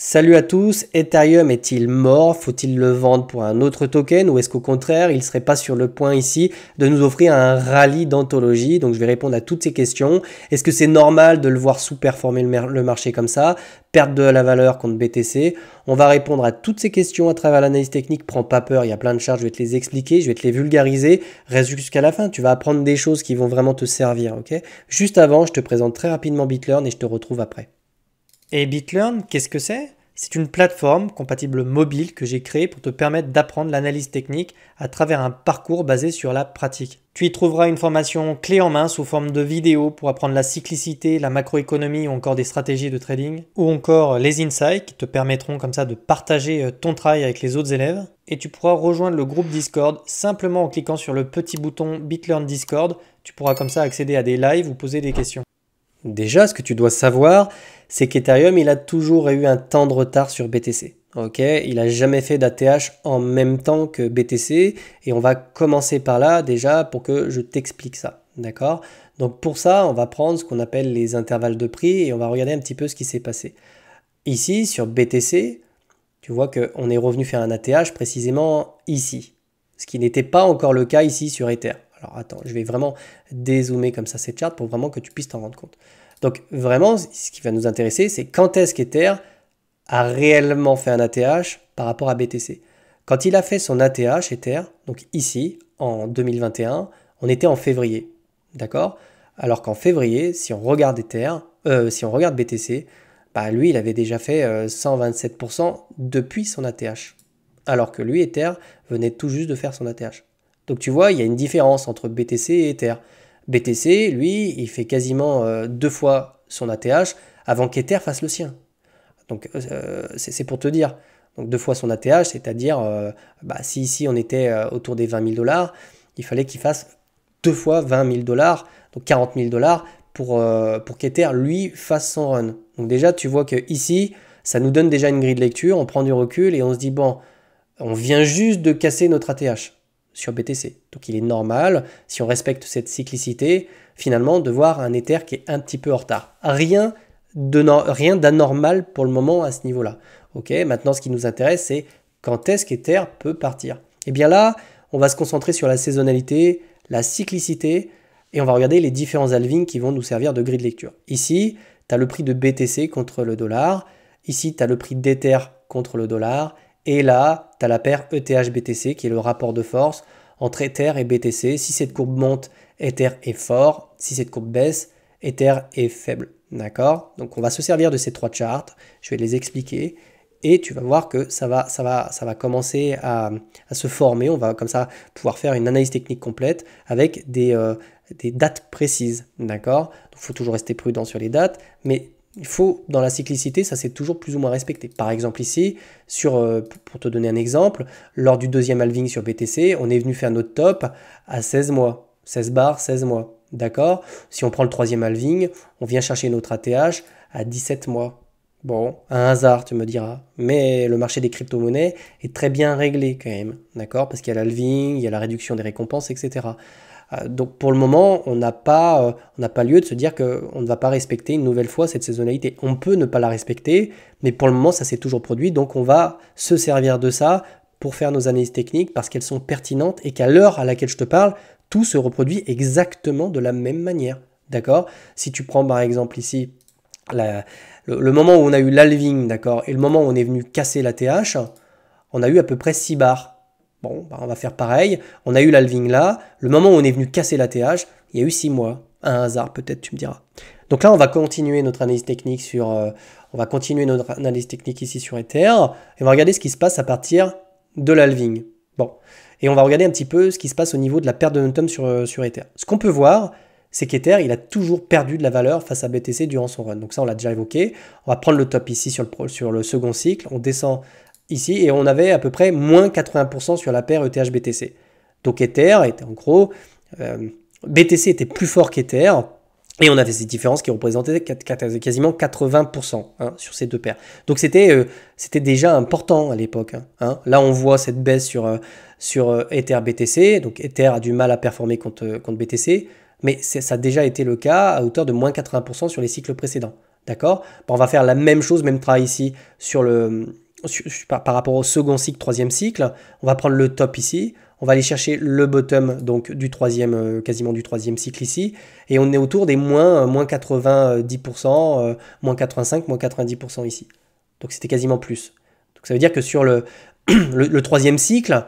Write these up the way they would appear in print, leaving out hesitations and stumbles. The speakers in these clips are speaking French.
Salut à tous, Ethereum est-il mort? Faut-il le vendre pour un autre token ou est-ce qu'au contraire, il ne serait pas sur le point ici de nous offrir un rallye d'anthologie? Donc je vais répondre à toutes ces questions. Est-ce que c'est normal de le voir sous-performer le marché comme ça, perdre de la valeur contre BTC? On va répondre à toutes ces questions à travers l'analyse technique. Prends pas peur, il y a plein de charts, je vais te les expliquer, je vais te les vulgariser. Reste jusqu'à la fin, tu vas apprendre des choses qui vont vraiment te servir, ok? Juste avant, je te présente très rapidement BitLearn et je te retrouve après. Et BitLearn, qu'est-ce que c'est? C'est une plateforme compatible mobile que j'ai créée pour te permettre d'apprendre l'analyse technique à travers un parcours basé sur la pratique. Tu y trouveras une formation clé en main sous forme de vidéos pour apprendre la cyclicité, la macroéconomie ou encore des stratégies de trading, ou encore les insights qui te permettront comme ça de partager ton travail avec les autres élèves. Et tu pourras rejoindre le groupe Discord simplement en cliquant sur le petit bouton BitLearn Discord. Tu pourras comme ça accéder à des lives ou poser des questions. Déjà, ce que tu dois savoir, c'est qu'Ethereum, il a toujours eu un temps de retard sur BTC. Ok, il n'a jamais fait d'ATH en même temps que BTC et on va commencer par là déjà pour que je t'explique ça. D'accord? Donc pour ça, on va prendre ce qu'on appelle les intervalles de prix et on va regarder un petit peu ce qui s'est passé. Ici, sur BTC, tu vois qu'on est revenu faire un ATH précisément ici, ce qui n'était pas encore le cas ici sur Ether. Alors attends, je vais vraiment dézoomer comme ça cette charte pour vraiment que tu puisses t'en rendre compte. Donc vraiment, ce qui va nous intéresser, c'est quand est-ce qu'Ether a réellement fait un ATH par rapport à BTC. Quand il a fait son ATH, Ether, donc ici, en 2021, on était en février, d'accord? Alors qu'en février, si on regarde si on regarde BTC, bah lui, il avait déjà fait 127% depuis son ATH. Alors que lui, Ether, venait tout juste de faire son ATH. Donc tu vois, il y a une différence entre BTC et Ether. BTC, lui, il fait quasiment 2 fois son ATH avant qu'Ether fasse le sien. Donc c'est pour te dire. Donc 2 fois son ATH, c'est-à-dire si ici on était autour des 20 000 $, il fallait qu'il fasse 2 fois 20 000 $, donc 40 000 $ pour qu'Ether, lui, fasse son run. Donc déjà, tu vois que ici, ça nous donne déjà une grille de lecture, on prend du recul et on se dit, bon, on vient juste de casser notre ATH sur BTC. Donc il est normal, si on respecte cette cyclicité, finalement, de voir un Ether qui est un petit peu en retard. Rien d'anormal pour le moment à ce niveau-là. Ok, maintenant, ce qui nous intéresse, c'est quand est-ce qu'Ether peut partir. Et bien là, on va se concentrer sur la saisonnalité, la cyclicité, et on va regarder les différents halvings qui vont nous servir de grille de lecture. Ici, tu as le prix de BTC contre le dollar. Ici, tu as le prix d'Ether contre le dollar. Et là, tu as la paire ETH-BTC qui est le rapport de force entre Ether et BTC. Si cette courbe monte, Ether est fort. Si cette courbe baisse, Ether est faible. D'accord? Donc on va se servir de ces 3 charts. Je vais les expliquer. Et tu vas voir que ça va commencer à se former. On va comme ça pouvoir faire une analyse technique complète avec des dates précises. D'accord? Il faut toujours rester prudent sur les dates. Mais il faut, dans la cyclicité, ça c'est toujours plus ou moins respecté. Par exemple ici, pour te donner un exemple, lors du deuxième halving sur BTC, on est venu faire notre top à 16 mois. 16 bars, 16 mois. D'accord? Si on prend le troisième halving, on vient chercher notre ATH à 17 mois. Bon, un hasard, tu me diras. Mais le marché des crypto-monnaies est très bien réglé quand même. D'accord? Parce qu'il y a l'halving, il y a la réduction des récompenses, etc. Donc pour le moment, on n'a pas lieu de se dire qu'on ne va pas respecter une nouvelle fois cette saisonnalité. On peut ne pas la respecter, mais pour le moment, ça s'est toujours produit. Donc on va se servir de ça pour faire nos analyses techniques parce qu'elles sont pertinentes et qu'à l'heure à laquelle je te parle, tout se reproduit exactement de la même manière. D'accord? Si tu prends par exemple ici le moment où on a eu l'halving, d'accord, et le moment où on est venu casser la TH, on a eu à peu près 6 bars. Bon, on va faire pareil. On a eu l'halving là. Le moment où on est venu casser la TH, il y a eu 6 mois. Un hasard peut-être, tu me diras. Donc là, on va continuer notre analyse technique ici sur Ether. Et on va regarder ce qui se passe à partir de l'halving. Bon. Et on va regarder un petit peu ce qui se passe au niveau de la perte de momentum sur Ether. Ce qu'on peut voir, c'est qu'Ether, il a toujours perdu de la valeur face à BTC durant son run. Donc ça, on l'a déjà évoqué. On va prendre le top ici sur le second cycle. On descend ici et on avait à peu près moins 80% sur la paire ETH-BTC. Donc Ether était en gros, BTC était plus fort qu'Ether et on avait ces différences qui représentaient quasiment 80% sur ces deux paires. Donc c'était déjà important à l'époque. Là on voit cette baisse sur Ether-BTC, donc Ether a du mal à performer contre BTC, mais ça a déjà été le cas à hauteur de moins 80% sur les cycles précédents. D'accord? On va faire la même chose, même travail ici par rapport au second cycle, troisième cycle. On va prendre le top ici. On va aller chercher le bottom donc du troisième, quasiment du troisième cycle ici. Et on est autour des moins 90%, moins 85, moins 90% ici. Donc c'était quasiment plus. Donc ça veut dire que sur le troisième cycle,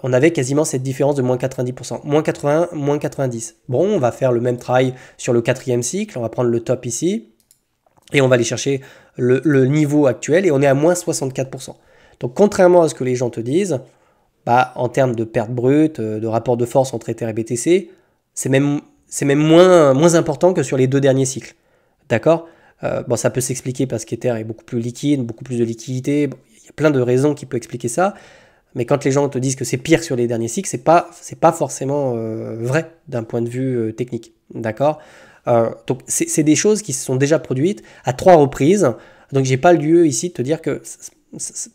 on avait quasiment cette différence de moins 90%. Moins 80, moins 90. Bon, on va faire le même travail sur le quatrième cycle. On va prendre le top ici. Et on va aller chercher le niveau actuel et on est à moins 64%. Donc contrairement à ce que les gens te disent, bah, en termes de perte brute, de rapport de force entre Ether et BTC, c'est même moins important que sur les 2 derniers cycles. D'accord? Bon, ça peut s'expliquer parce qu'Ether est beaucoup plus liquide, beaucoup plus de liquidité. Bon, il y a plein de raisons qui peuvent expliquer ça. Mais quand les gens te disent que c'est pire sur les derniers cycles, c'est pas forcément vrai d'un point de vue technique. D'accord? Donc c'est des choses qui se sont déjà produites à 3 reprises. Donc j'ai pas lieu ici de te dire que,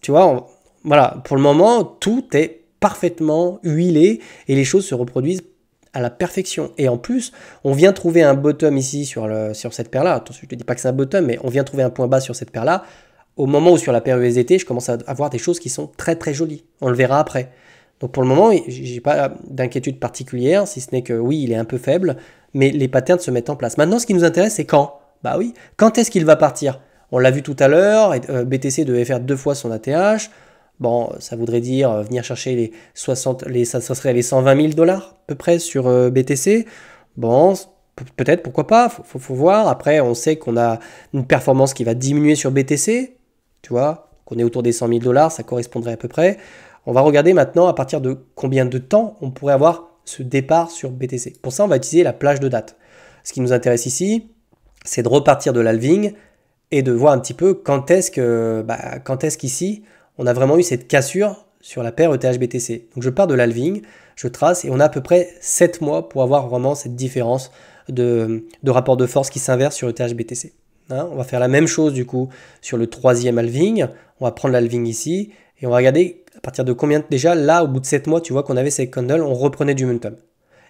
tu vois, voilà, pour le moment, tout est parfaitement huilé et les choses se reproduisent à la perfection. Et en plus, on vient trouver un bottom ici sur cette paire-là. Attention, je ne te dis pas que c'est un bottom, mais on vient trouver un point bas sur cette paire-là. Au moment où sur la paire USDT, je commence à avoir des choses qui sont très très jolies. On le verra après. Donc pour le moment, j'ai pas d'inquiétude particulière, si ce n'est que oui, il est un peu faible, mais les patterns se mettent en place. Maintenant, ce qui nous intéresse, c'est quand? Bah oui, quand est-ce qu'il va partir? On l'a vu tout à l'heure, BTC devait faire 2 fois son ATH. Bon, ça voudrait dire venir chercher les 60, ça serait les 120 000 $ à peu près sur BTC. Bon, peut-être, pourquoi pas, faut voir. Après, on sait qu'on a une performance qui va diminuer sur BTC, tu vois, qu'on est autour des 100 000 $, ça correspondrait à peu près. On va regarder maintenant à partir de combien de temps on pourrait avoir ce départ sur BTC. Pour ça, on va utiliser la plage de date. Ce qui nous intéresse ici, c'est de repartir de l'halving et de voir un petit peu quand est-ce qu'ici, on a vraiment eu cette cassure sur la paire ETH-BTC. Donc je pars de l'halving, je trace et on a à peu près 7 mois pour avoir vraiment cette différence de rapport de force qui s'inverse sur ETH-BTC. Hein, on va faire la même chose du coup sur le troisième halving. On va prendre l'halving ici et on va regarder à partir de combien, déjà là au bout de 7 mois, tu vois qu'on avait ces candles, on reprenait du momentum.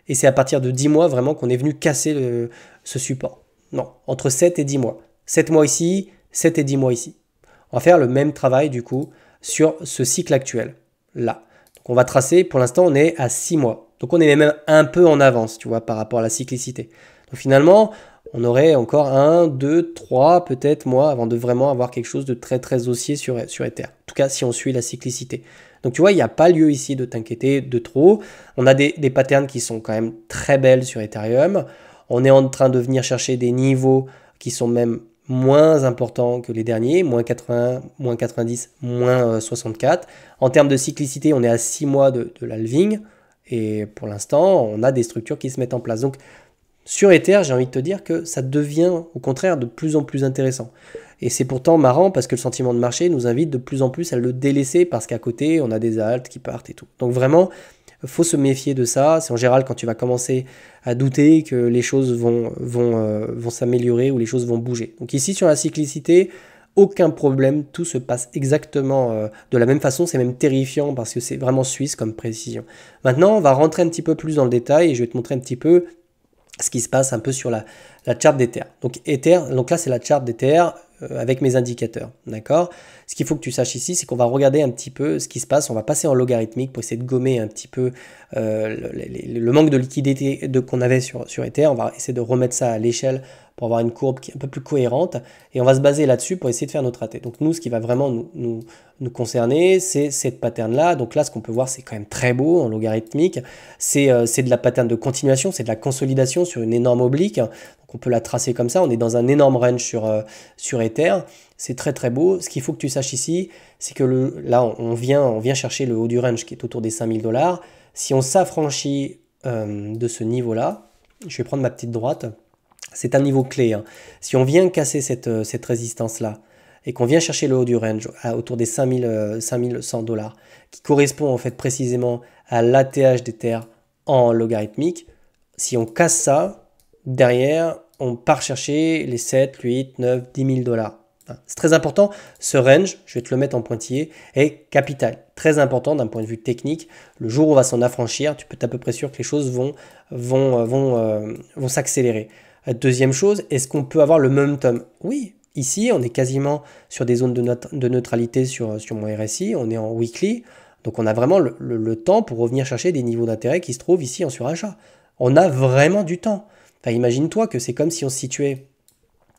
Et c'est à partir de 10 mois vraiment qu'on est venu casser ce support. Non, entre 7 et 10 mois. 7 mois ici, 7 et 10 mois ici. On va faire le même travail du coup sur ce cycle actuel, là. Donc on va tracer, pour l'instant on est à 6 mois. Donc on est même un peu en avance, tu vois, par rapport à la cyclicité. Donc finalement, on aurait encore 1, 2, 3 peut-être mois avant de vraiment avoir quelque chose de très très haussier sur Ether. En tout cas, si on suit la cyclicité. Donc tu vois, il n'y a pas lieu ici de t'inquiéter de trop. On a des patterns qui sont quand même très belles sur Ethereum. On est en train de venir chercher des niveaux qui sont même moins importants que les derniers, moins 80, moins 90, moins 64. En termes de cyclicité, on est à 6 mois de l'halving. Et pour l'instant, on a des structures qui se mettent en place. Donc sur Ether, j'ai envie de te dire que ça devient au contraire de plus en plus intéressant. Et c'est pourtant marrant parce que le sentiment de marché nous invite de plus en plus à le délaisser parce qu'à côté, on a des alts qui partent et tout. Donc vraiment, il faut se méfier de ça. C'est en général quand tu vas commencer à douter que les choses vont s'améliorer ou les choses vont bouger. Donc ici, sur la cyclicité, aucun problème, tout se passe exactement de la même façon. C'est même terrifiant parce que c'est vraiment suisse comme précision. Maintenant, on va rentrer un petit peu plus dans le détail et je vais te montrer un petit peu ce qui se passe un peu sur la charte d'Ether. Donc là, c'est la charte d'Ether avec mes indicateurs. D'accord? Ce qu'il faut que tu saches ici, c'est qu'on va regarder un petit peu ce qui se passe. On va passer en logarithmique pour essayer de gommer un petit peu le manque de liquidité qu'on avait sur Ether. On va essayer de remettre ça à l'échelle pour avoir une courbe qui est un peu plus cohérente. Et on va se baser là-dessus pour essayer de faire notre raté. Donc nous, ce qui va vraiment nous concerner, c'est cette pattern-là. Donc là, ce qu'on peut voir, c'est quand même très beau en logarithmique. C'est de la pattern de continuation, c'est de la consolidation sur une énorme oblique. Donc on peut la tracer comme ça. On est dans un énorme range sur Ether. C'est très très beau. Ce qu'il faut que tu saches ici, c'est que là, on vient chercher le haut du range qui est autour des 5000 $. Si on s'affranchit de ce niveau-là, je vais prendre ma petite droite. C'est un niveau clé. Hein. Si on vient casser cette résistance-là et qu'on vient chercher le haut du range autour des 5100 $, qui correspond en fait précisément à l'ATH d'Ether en logarithmique, si on casse ça, derrière, on part chercher les 7, 8, 9, 10 000 $. C'est très important. Ce range, je vais te le mettre en pointillé, est capital. Très important d'un point de vue technique. Le jour où on va s'en affranchir, tu peux être à peu près sûr que les choses vont s'accélérer. Deuxième chose, est-ce qu'on peut avoir le momentum? Oui, ici, on est quasiment sur des zones de neutralité sur mon RSI, on est en weekly, donc on a vraiment le temps pour revenir chercher des niveaux d'intérêt qui se trouvent ici en surachat. On a vraiment du temps. Enfin, imagine-toi que c'est comme si on se situait,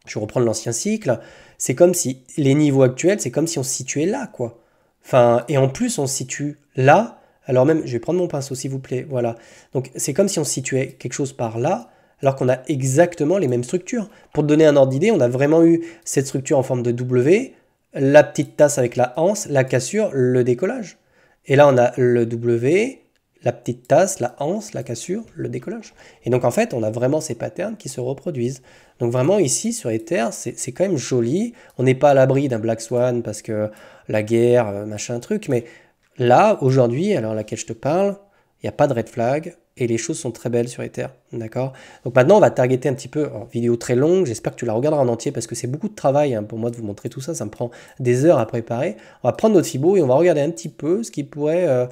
je vais reprendre l'ancien cycle, c'est comme si les niveaux actuels, c'est comme si on se situait là, quoi. Enfin, et en plus, on se situe là, alors même, je vais prendre mon pinceau, s'il vous plaît, voilà. Donc, c'est comme si on se situait quelque chose par là, alors qu'on a exactement les mêmes structures. Pour te donner un ordre d'idée, on a vraiment eu cette structure en forme de W, la petite tasse avec la anse, la cassure, le décollage. Et là, on a le W, la petite tasse, la anse, la cassure, le décollage. Et donc, en fait, on a vraiment ces patterns qui se reproduisent. Donc, vraiment, ici, sur Ether, c'est quand même joli. On n'est pas à l'abri d'un Black Swan parce que la guerre, machin truc, mais là, aujourd'hui, à l'heure à laquelle je te parle, il n'y a pas de red flag et les choses sont très belles sur Ether, d'accord? Donc maintenant, on va targeter un petit peu, en vidéo très longue, j'espère que tu la regarderas en entier parce que c'est beaucoup de travail hein, pour moi de vous montrer tout ça, ça me prend des heures à préparer. On va prendre notre Fibo et on va regarder un petit peu ce qui pourrait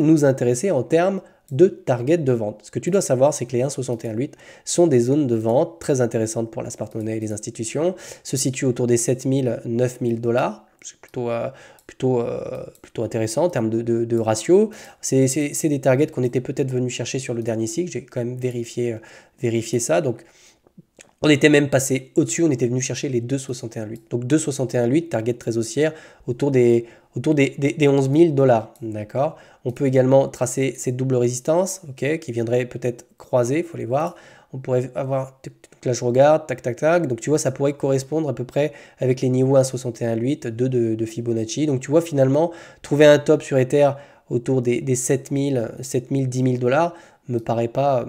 nous intéresser en termes de target de vente. Ce que tu dois savoir, c'est que les 1,61,8 sont des zones de vente très intéressantes pour la smart money et les institutions, se situent autour des 7 000, 9 000 $. C'est plutôt intéressant en termes de ratio. C'est des targets qu'on était peut-être venu chercher sur le dernier cycle. J'ai quand même vérifié ça. Donc, on était même passé au-dessus. On était venu chercher les 2,61,8. Donc, 2,61,8, target très haussière, autour des 11 000 $. D'accord. On peut également tracer cette double résistance, ok, qui viendrait peut-être croiser. Il faut les voir. On pourrait avoir... Là, je regarde, tac, tac, tac. Donc, tu vois, ça pourrait correspondre à peu près avec les niveaux 1,61,8, 2 de Fibonacci. Donc, tu vois, finalement, trouver un top sur Ether autour des 7 000, 10 000 $ me paraît pas,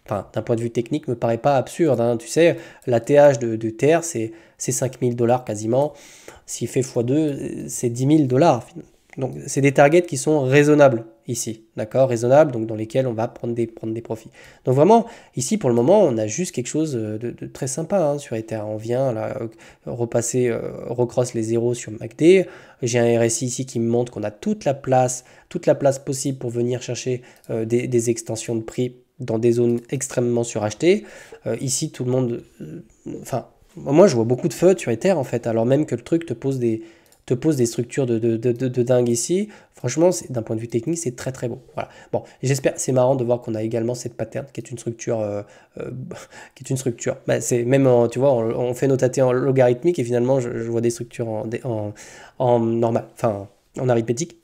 enfin, d'un point de vue technique, me paraît pas absurde. Hein. Tu sais, la TH de Ether, c'est 5 000 $ quasiment. S'il fait x2, c'est 10 000 $. Donc, c'est des targets qui sont raisonnables ici, d'accord, raisonnables, donc dans lesquels on va prendre des profits. Donc vraiment, ici, pour le moment, on a juste quelque chose de très sympa hein, sur Ether. On vient là repasser, recross les zéros sur MACD. J'ai un RSI ici qui me montre qu'on a toute la place possible pour venir chercher des extensions de prix dans des zones extrêmement surachetées. Ici, tout le monde... Enfin, moi, je vois beaucoup de FUD sur Ether, en fait, alors même que le truc te pose des structures de dingue ici. Franchement, d'un point de vue technique, c'est très très beau. Voilà. Bon, j'espère, c'est marrant de voir qu'on a également cette pattern qui est une structure, Bah, c'est même, tu vois, on fait notre AT en logarithmique et finalement, je vois des structures en normal, enfin, en arithmétique.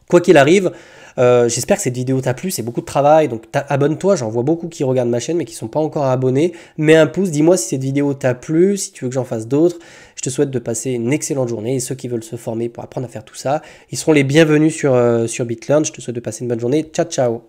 Quoi qu'il arrive, j'espère que cette vidéo t'a plu, c'est beaucoup de travail, donc abonne-toi, j'en vois beaucoup qui regardent ma chaîne mais qui ne sont pas encore abonnés. Mets un pouce, dis-moi si cette vidéo t'a plu, si tu veux que j'en fasse d'autres. Je te souhaite de passer une excellente journée et ceux qui veulent se former pour apprendre à faire tout ça, ils seront les bienvenus sur BitLearn. Je te souhaite de passer une bonne journée. Ciao, ciao!